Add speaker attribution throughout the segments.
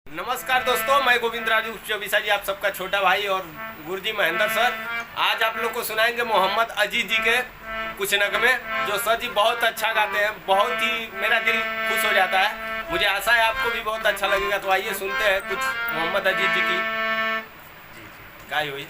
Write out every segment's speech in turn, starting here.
Speaker 1: नमस्कार दोस्तों, मैं गोविंद राजू चौबीसा जी, आप सबका छोटा भाई और गुरुजी महेंद्र सर। आज आप लोग को सुनाएंगे मोहम्मद अजीज जी के कुछ नगमे, जो सर जी बहुत अच्छा गाते हैं। बहुत ही मेरा दिल खुश हो जाता है। मुझे आशा है आपको भी बहुत अच्छा लगेगा। तो आइए सुनते हैं कुछ मोहम्मद अजीज जी की गाई हुई।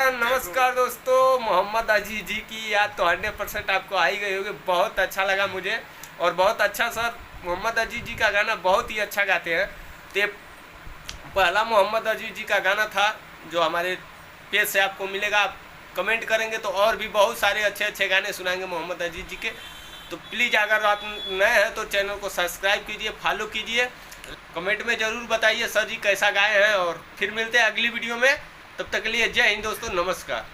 Speaker 1: नमस्कार दोस्तों, मोहम्मद अजीज जी की याद तो 100% आपको आ ही गई होगी। बहुत अच्छा लगा मुझे और बहुत अच्छा सर मोहम्मद अजीज जी का गाना बहुत ही अच्छा गाते हैं। तो पहला मोहम्मद अजीज जी का गाना था जो हमारे पेज से आपको मिलेगा। आप कमेंट करेंगे तो और भी बहुत सारे अच्छे अच्छे गाने सुनाएंगे मोहम्मद अजीज जी के। तो प्लीज़ अगर आप नए हैं तो चैनल को सब्सक्राइब कीजिए, फॉलो कीजिए, कमेंट में ज़रूर बताइए सर जी कैसा गाए हैं। और फिर मिलते हैं अगली वीडियो में। तब तक के लिए जय हिंद दोस्तों, नमस्कार।